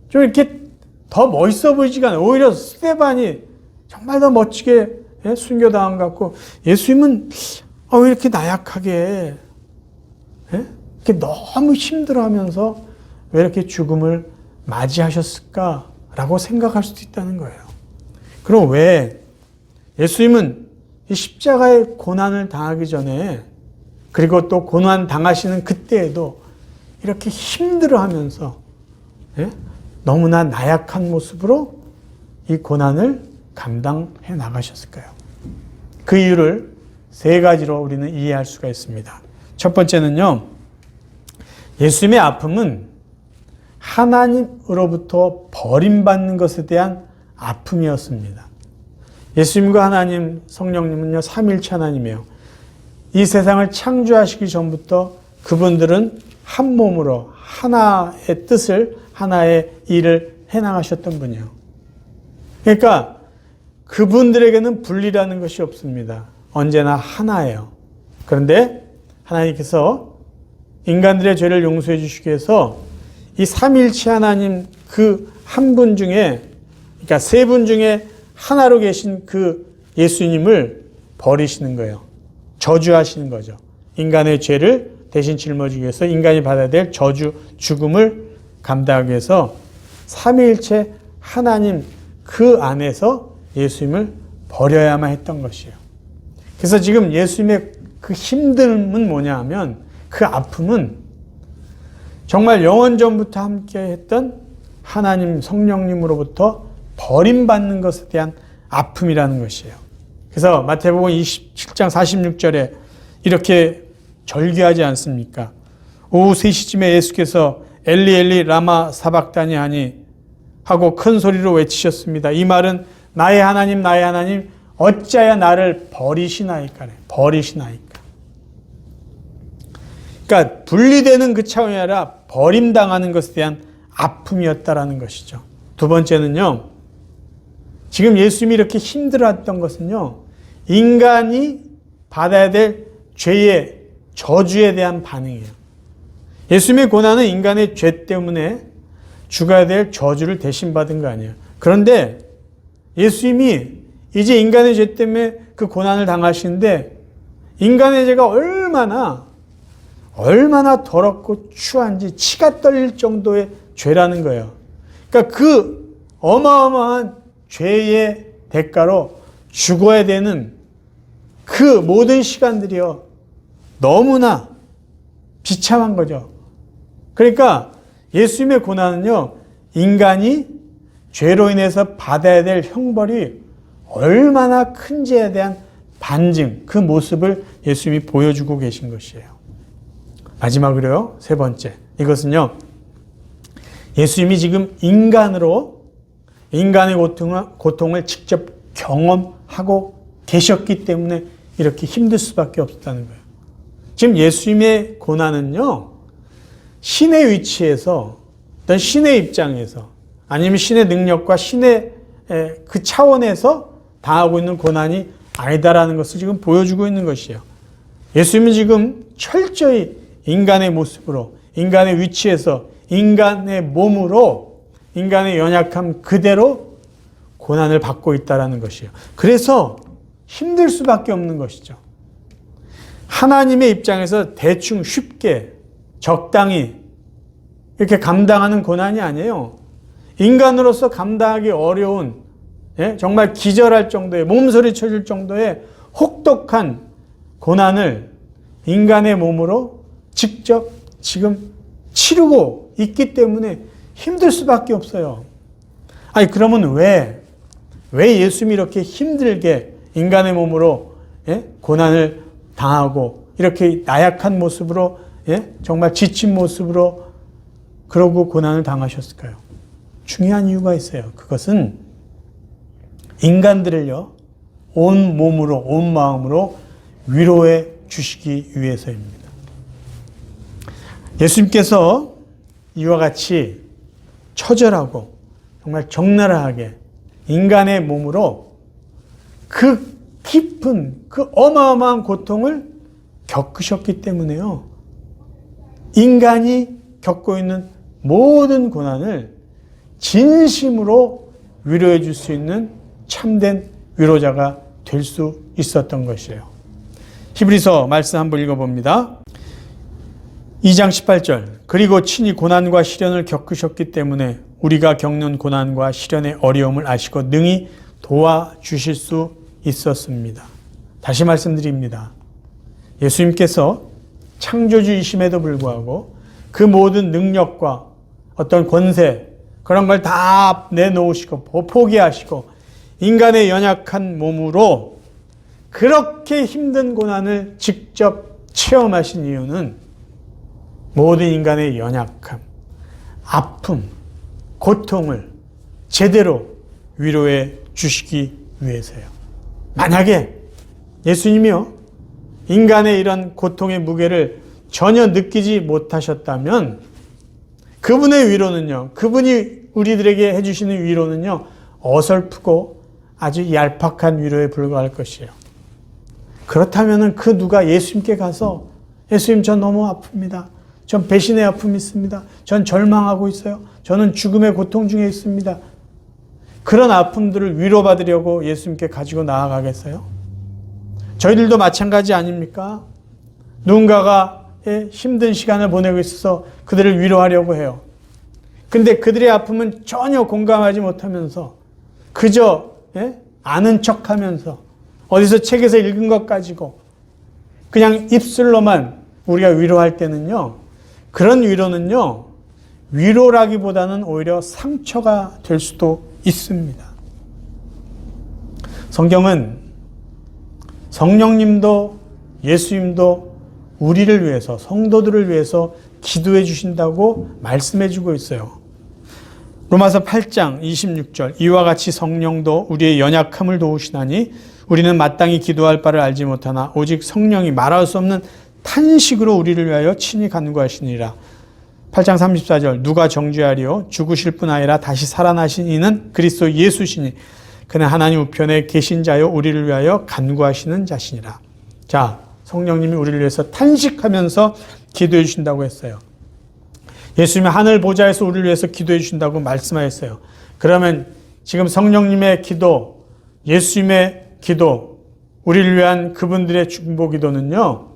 좀 이렇게 더 멋있어 보이지가 않아요. 오히려 스데반이 정말 더 멋지게 순교당한 것 같고 예수님은 왜 이렇게 나약하게 이렇게 너무 힘들어하면서 왜 이렇게 죽음을 맞이하셨을까라고 생각할 수도 있다는 거예요. 그럼 왜 예수님은 이 십자가의 고난을 당하기 전에 그리고 또 고난 당하시는 그때에도 이렇게 힘들어하면서 너무나 나약한 모습으로 이 고난을 감당해 나가셨을까요? 그 이유를 세 가지로 우리는 이해할 수가 있습니다. 첫 번째는요. 예수님의 아픔은 하나님으로부터 버림받는 것에 대한 아픔이었습니다. 예수님과 하나님, 성령님은요, 삼위일체 하나님이에요. 이 세상을 창조하시기 전부터 그분들은 한 몸으로 하나의 뜻을, 하나의 일을 해나가셨던 분이에요. 그러니까 그분들에게는 분리라는 것이 없습니다. 언제나 하나예요. 그런데 하나님께서 인간들의 죄를 용서해 주시기 위해서 이 삼위일체 하나님 그 한 분 중에, 그러니까 세 분 중에 하나로 계신 그 예수님을 버리시는 거예요. 저주하시는 거죠. 인간의 죄를 대신 짊어지기 위해서 인간이 받아야 될 저주, 죽음을 감당하기 위해서 삼위일체 하나님 그 안에서 예수님을 버려야만 했던 것이에요. 그래서 지금 예수님의 그 힘듦은 뭐냐 하면 그 아픔은 정말 영원전부터 함께 했던 하나님 성령님으로부터 버림받는 것에 대한 아픔이라는 것이에요. 그래서 마태복음 27장 46절에 이렇게 절규하지 않습니까? 오후 3시쯤에 예수께서 엘리 엘리 라마 사박다니 하니 하고 큰 소리로 외치셨습니다. 이 말은 나의 하나님 어찌하여 나를 버리시나이까. 버리시나이까. 그러니까 분리되는 그 차원이 아니라 버림당하는 것에 대한 아픔이었다라는 것이죠. 두 번째는요. 지금 예수님이 이렇게 힘들어했던 것은요. 인간이 받아야 될 죄의 저주에 대한 반응이에요. 예수님의 고난은 인간의 죄 때문에 죽어야 될 저주를 대신 받은 거 아니에요. 그런데 예수님이 이제 인간의 죄 때문에 그 고난을 당하시는데 인간의 죄가 얼마나 더럽고 추한지 치가 떨릴 정도의 죄라는 거예요. 그러니까 그 어마어마한 죄의 대가로 죽어야 되는 그 모든 시간들이요. 너무나 비참한 거죠. 그러니까 예수님의 고난은요. 인간이 죄로 인해서 받아야 될 형벌이 얼마나 큰지에 대한 반증, 그 모습을 예수님이 보여주고 계신 것이에요. 마지막으로요. 세 번째. 이것은요. 예수님이 지금 인간으로 인간의 고통을 직접 경험하고 계셨기 때문에 이렇게 힘들 수밖에 없었다는 거예요. 지금 예수님의 고난은요. 신의 위치에서 어떤 신의 입장에서 아니면 신의 능력과 신의 그 차원에서 당하고 있는 고난이 아니다라는 것을 지금 보여주고 있는 것이에요. 예수님은 지금 철저히 인간의 모습으로 인간의 위치에서 인간의 몸으로 인간의 연약함 그대로 고난을 받고 있다는 것이에요. 그래서 힘들 수밖에 없는 것이죠. 하나님의 입장에서 대충 쉽게 적당히 이렇게 감당하는 고난이 아니에요. 인간으로서 감당하기 어려운 정말 기절할 정도의 몸소리 쳐줄 정도의 혹독한 고난을 인간의 몸으로 직접 지금 치르고 있기 때문에 힘들 수밖에 없어요. 아니 그러면 왜 예수님이 이렇게 힘들게 인간의 몸으로 고난을 당하고 이렇게 나약한 모습으로 정말 지친 모습으로 그러고 고난을 당하셨을까요? 중요한 이유가 있어요. 그것은 인간들을요 온 몸으로 온 마음으로 위로해 주시기 위해서입니다. 예수님께서 이와 같이 처절하고 정말 적나라하게 인간의 몸으로 그 깊은 그 어마어마한 고통을 겪으셨기 때문에요. 인간이 겪고 있는 모든 고난을 진심으로 위로해 줄 수 있는 참된 위로자가 될 수 있었던 것이에요. 히브리서 말씀 한번 읽어봅니다. 2장 18절. 그리고 친히 고난과 시련을 겪으셨기 때문에 우리가 겪는 고난과 시련의 어려움을 아시고 능히 도와주실 수 있었습니다. 다시 말씀드립니다. 예수님께서 창조주이심에도 불구하고 그 모든 능력과 어떤 권세 그런 걸 다 내놓으시고 포기하시고 인간의 연약한 몸으로 그렇게 힘든 고난을 직접 체험하신 이유는 모든 인간의 연약함, 아픔, 고통을 제대로 위로해 주시기 위해서요. 만약에 예수님이요 인간의 이런 고통의 무게를 전혀 느끼지 못하셨다면 그분의 위로는요, 그분이 우리들에게 해주시는 위로는요 어설프고 아주 얄팍한 위로에 불과할 것이에요. 그렇다면 그 누가 예수님께 가서 예수님 저 너무 아픕니다. 전 배신의 아픔이 있습니다. 전 절망하고 있어요. 저는 죽음의 고통 중에 있습니다. 그런 아픔들을 위로받으려고 예수님께 가지고 나아가겠어요? 저희들도 마찬가지 아닙니까? 누군가가 힘든 시간을 보내고 있어서 그들을 위로하려고 해요. 근데 그들의 아픔은 전혀 공감하지 못하면서 그저 아는 척하면서 어디서 책에서 읽은 것 가지고 그냥 입술로만 우리가 위로할 때는요. 그런 위로는요. 위로라기보다는 오히려 상처가 될 수도 있습니다. 성경은 성령님도 예수님도 우리를 위해서 성도들을 위해서 기도해 주신다고 말씀해 주고 있어요. 로마서 8장 26절 이와 같이 성령도 우리의 연약함을 도우시나니 우리는 마땅히 기도할 바를 알지 못하나 오직 성령이 말할 수 없는 탄식으로 우리를 위하여 친히 간구하시니라. 8장 34절 누가 정죄하리요 죽으실 뿐 아니라 다시 살아나신 이는 그리스도 예수시니 그는 하나님 우편에 계신 자요 우리를 위하여 간구하시는 자시니라. 자, 성령님이 우리를 위해서 탄식하면서 기도해 주신다고 했어요. 예수님이 하늘 보좌에서 우리를 위해서 기도해 주신다고 말씀하셨어요. 그러면 지금 성령님의 기도, 예수님의 기도, 우리를 위한 그분들의 중보 기도는요,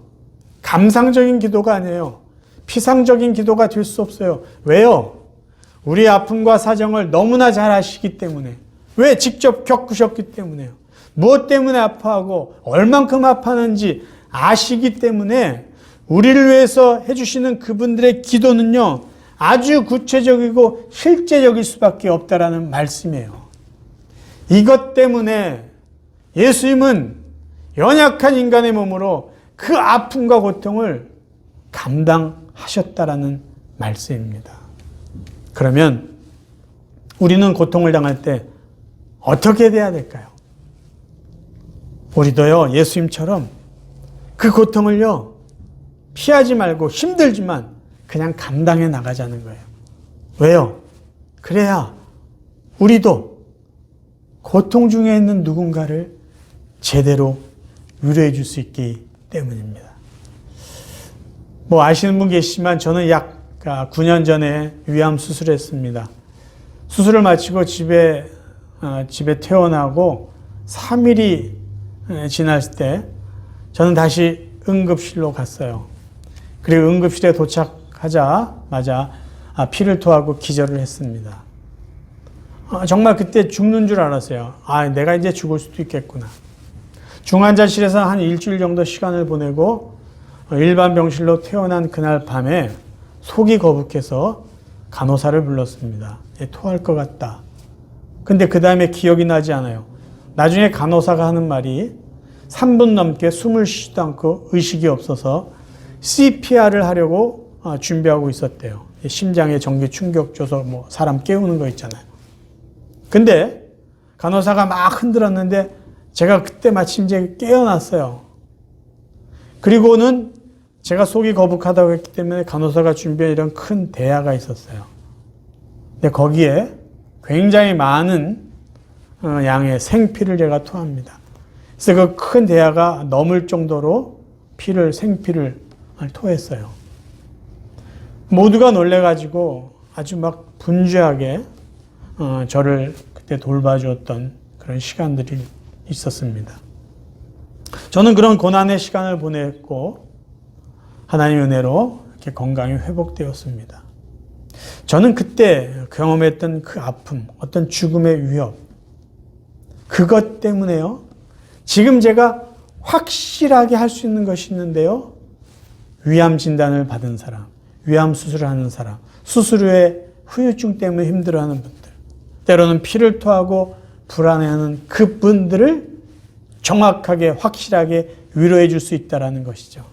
감상적인 기도가 아니에요. 피상적인 기도가 될 수 없어요. 왜요? 우리의 아픔과 사정을 너무나 잘 아시기 때문에. 왜? 직접 겪으셨기 때문에요. 무엇 때문에 아파하고 얼만큼 아파하는지 아시기 때문에 우리를 위해서 해주시는 그분들의 기도는요, 아주 구체적이고 실제적일 수밖에 없다라는 말씀이에요. 이것 때문에 예수님은 연약한 인간의 몸으로 그 아픔과 고통을 감당하셨다라는 말씀입니다. 그러면 우리는 고통을 당할 때 어떻게 돼야 될까요? 우리도요, 예수님처럼 그 고통을요, 피하지 말고 힘들지만 그냥 감당해 나가자는 거예요. 왜요? 그래야 우리도 고통 중에 있는 누군가를 제대로 위로해 줄 수 있기 때문입니다. 뭐 아시는 분 계시지만 저는 약 9년 전에 위암 수술을 했습니다. 수술을 마치고 집에 퇴원하고 3일이 지났을 때 저는 다시 응급실로 갔어요. 그리고 응급실에 도착하자마자 피를 토하고 기절을 했습니다. 정말 그때 죽는 줄 알았어요. 내가 이제 죽을 수도 있겠구나. 중환자실에서 한 일주일 정도 시간을 보내고 일반 병실로 퇴원한 그날 밤에 속이 거북해서 간호사를 불렀습니다. 토할 것 같다. 근데 그 다음에 기억이 나지 않아요. 나중에 간호사가 하는 말이 3분 넘게 숨을 쉬지도 않고 의식이 없어서 CPR을 하려고 준비하고 있었대요. 심장에 전기 충격 줘서 뭐 사람 깨우는 거 있잖아요. 근데 간호사가 막 흔들었는데 제가 그때 마침 이제 깨어났어요. 그리고는 제가 속이 거북하다고 했기 때문에 간호사가 준비한 이런 큰 대야가 있었어요. 근데 거기에 굉장히 많은 양의 생피를 제가 토합니다. 그래서 그 큰 대야가 넘을 정도로 생피를 토했어요. 모두가 놀래가지고 아주 막 분주하게 저를 그때 돌봐주었던 그런 시간들이 있었습니다. 저는 그런 고난의 시간을 보냈고 하나님의 은혜로 이렇게 건강이 회복되었습니다. 저는 그때 경험했던 그 아픔, 어떤 죽음의 위협, 그것 때문에요, 지금 제가 확실하게 할 수 있는 것이 있는데요, 위암 진단을 받은 사람, 위암 수술을 하는 사람, 수술 후에 후유증 때문에 힘들어하는 분들, 때로는 피를 토하고 불안해하는 그분들을 정확하게 확실하게 위로해 줄 수 있다는 것이죠.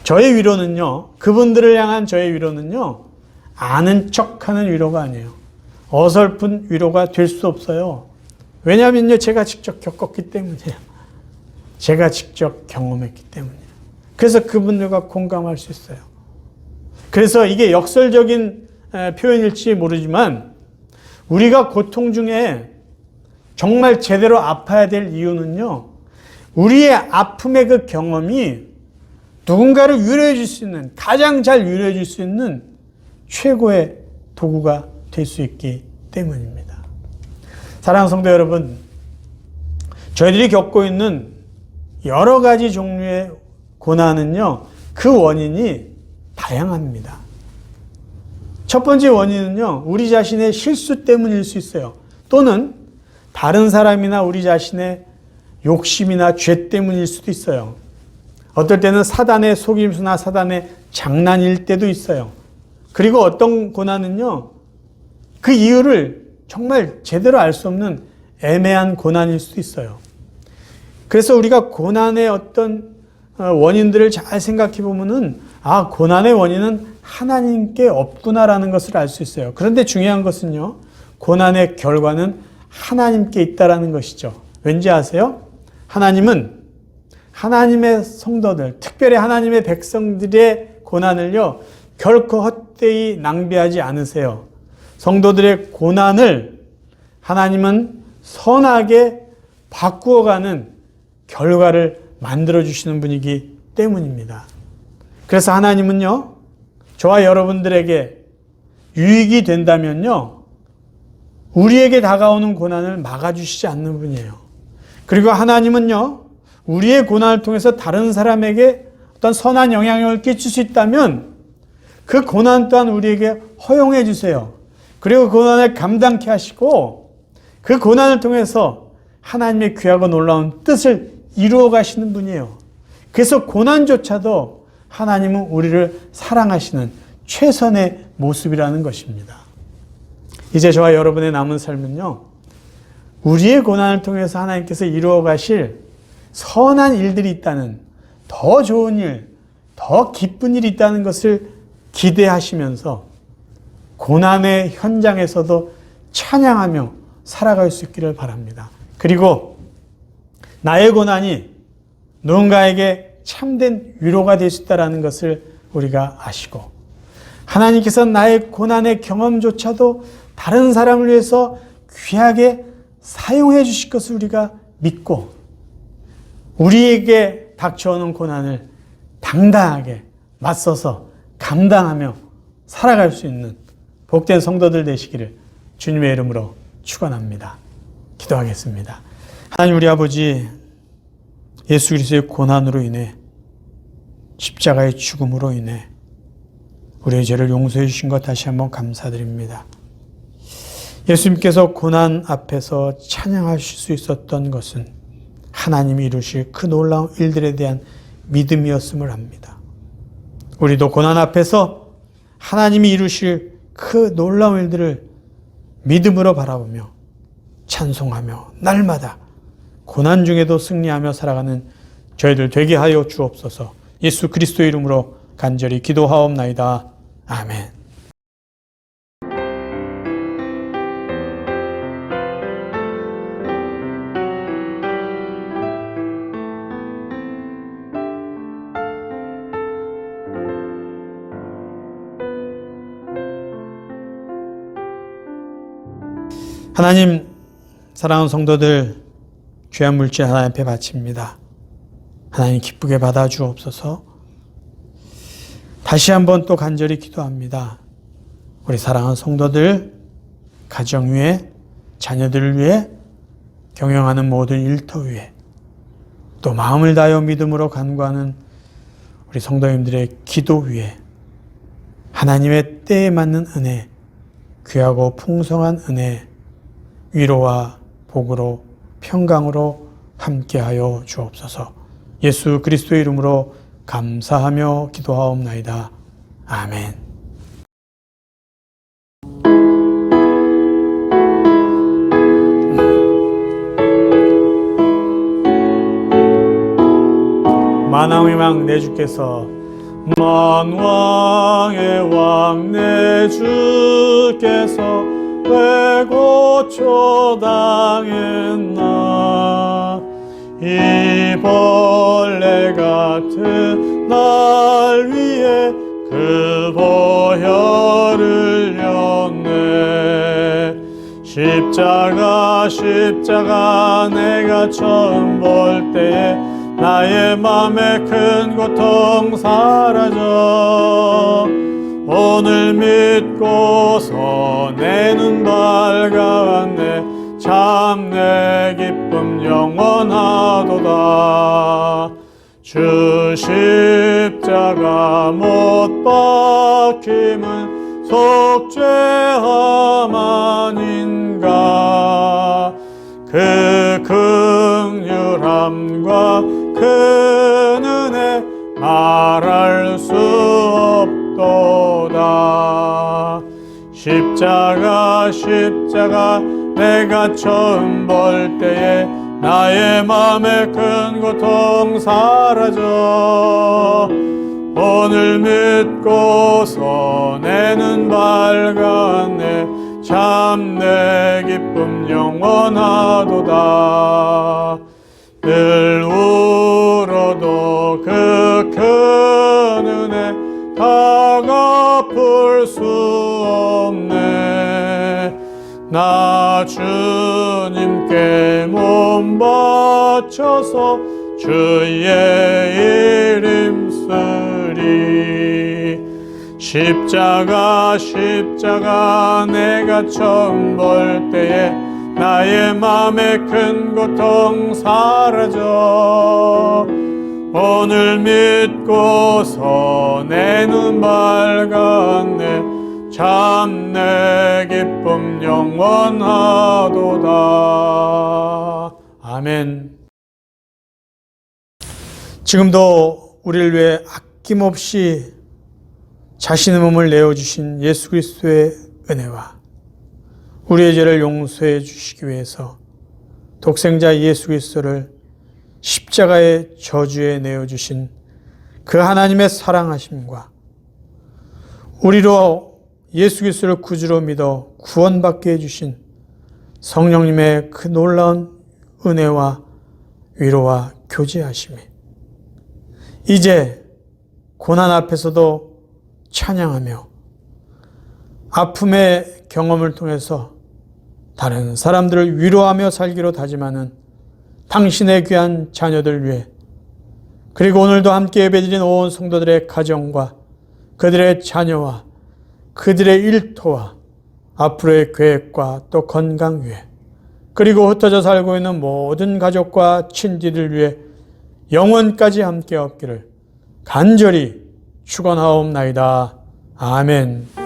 저의 위로는요, 그분들을 향한 저의 위로는요, 아는 척하는 위로가 아니에요. 어설픈 위로가 될 수 없어요. 왜냐하면요, 제가 직접 겪었기 때문이에요. 제가 직접 경험했기 때문이에요. 그래서 그분들과 공감할 수 있어요. 그래서 이게 역설적인 표현일지 모르지만 우리가 고통 중에 정말 제대로 아파야 될 이유는요, 우리의 아픔의 그 경험이 누군가를 위로해 줄 수 있는, 가장 잘 위로해 줄 수 있는 최고의 도구가 될 수 있기 때문입니다. 사랑하는 성도 여러분, 저희들이 겪고 있는 여러 가지 종류의 고난은요, 그 원인이 다양합니다. 첫 번째 원인은요, 우리 자신의 실수 때문일 수 있어요. 또는 다른 사람이나 우리 자신의 욕심이나 죄 때문일 수도 있어요. 어떨 때는 사단의 속임수나 사단의 장난일 때도 있어요. 그리고 어떤 고난은요, 그 이유를 정말 제대로 알 수 없는 애매한 고난일 수도 있어요. 그래서 우리가 고난의 어떤 원인들을 잘 생각해 보면은, 고난의 원인은 하나님께 없구나라는 것을 알 수 있어요. 그런데 중요한 것은요, 고난의 결과는 하나님께 있다라는 것이죠. 왠지 아세요? 하나님은 하나님의 성도들, 특별히 하나님의 백성들의 고난을요, 결코 헛되이 낭비하지 않으세요. 성도들의 고난을 하나님은 선하게 바꾸어가는 결과를 만들어주시는 분이기 때문입니다. 그래서 하나님은요, 저와 여러분들에게 유익이 된다면요, 우리에게 다가오는 고난을 막아주시지 않는 분이에요. 그리고 하나님은요, 우리의 고난을 통해서 다른 사람에게 어떤 선한 영향력을 끼칠 수 있다면 그 고난 또한 우리에게 허용해 주세요. 그리고 그 고난을 감당케 하시고 그 고난을 통해서 하나님의 귀하고 놀라운 뜻을 이루어 가시는 분이에요. 그래서 고난조차도 하나님은 우리를 사랑하시는 최선의 모습이라는 것입니다. 이제 저와 여러분의 남은 삶은요, 우리의 고난을 통해서 하나님께서 이루어 가실 선한 일들이 있다는, 더 좋은 일, 더 기쁜 일이 있다는 것을 기대하시면서 고난의 현장에서도 찬양하며 살아갈 수 있기를 바랍니다. 그리고 나의 고난이 누군가에게 참된 위로가 될 수 있다는 것을 우리가 아시고, 하나님께서 나의 고난의 경험조차도 다른 사람을 위해서 귀하게 사용해 주실 것을 우리가 믿고, 우리에게 닥쳐오는 고난을 당당하게 맞서서 감당하며 살아갈 수 있는 복된 성도들 되시기를 주님의 이름으로 축원합니다. 기도하겠습니다. 하나님 우리 아버지, 예수 그리스도의 고난으로 인해, 십자가의 죽음으로 인해 우리의 죄를 용서해 주신 것 다시 한번 감사드립니다. 예수님께서 고난 앞에서 찬양하실 수 있었던 것은 하나님이 이루실 그 놀라운 일들에 대한 믿음이었음을 압니다. 우리도 고난 앞에서 하나님이 이루실 그 놀라운 일들을 믿음으로 바라보며 찬송하며 날마다 고난 중에도 승리하며 살아가는 저희들 되게 하여 주옵소서. 예수 그리스도의 이름으로 간절히 기도하옵나이다. 아멘. 하나님, 사랑하는 성도들, 귀한 물질 하나님 앞에 바칩니다. 하나님 기쁘게 받아주옵소서. 다시 한번 또 간절히 기도합니다. 우리 사랑하는 성도들, 가정 위에, 자녀들을 위해, 경영하는 모든 일터 위에, 또 마음을 다하여 믿음으로 간구하는 우리 성도님들의 기도 위에 하나님의 때에 맞는 은혜, 귀하고 풍성한 은혜, 위로와 복으로 평강으로 함께하여 주옵소서. 예수 그리스도의 이름으로 감사하며 기도하옵나이다. 아멘. 만왕의 왕 내 주께서, 만왕의 왕 내 주께서 왜 고초당했나. 이 벌레 같은 날 위에 그 보혈을 흘렸네. 십자가 내가 처음 볼 때에 나의 맘에 큰 고통 사라져. 오늘 믿고서 내 눈 밝아왔네. 참 내 기쁨 영원하도다. 주 십자가 못 박힘은 속죄함 아닌가. 그 긍휼함과 그 은혜 말할 수 없도다. 십자가 내가 처음 볼 때에 나의 맘에 큰 고통 사라져. 오늘 믿고서 내 눈 밝았네. 참 내 기쁨 영원하도다. 늘 울어도 그 큰 은혜 다 갚을 수 없네. 나 주님께 몸 바쳐서 주의 이름 쓰리. 십자가 내가 처음 볼 때에 나의 맘에 큰 고통 사라져. 오늘 믿고서 내 눈 밝았네. 참 내 기쁨 영원하도다. 아멘. 지금도 우리를 위해 아낌없이 자신의 몸을 내어주신 예수 그리스도의 은혜와 우리의 죄를 용서해 주시기 위해서 독생자 예수 그리스도를 십자가의 저주에 내어주신 그 하나님의 사랑하심과 우리로 예수 그리스도를 구주로 믿어 구원받게 해주신 성령님의 그 놀라운 은혜와 위로와 교제하심이 이제 고난 앞에서도 찬양하며 아픔의 경험을 통해서 다른 사람들을 위로하며 살기로 다짐하는 당신의 귀한 자녀들 위해 그리고 오늘도 함께 예배드린 온 성도들의 가정과 그들의 자녀와 그들의 일터와 앞으로의 계획과 또 건강 위해 그리고 흩어져 살고 있는 모든 가족과 친지들 위해 영원까지 함께 없기를 간절히 축원하옵나이다. 아멘.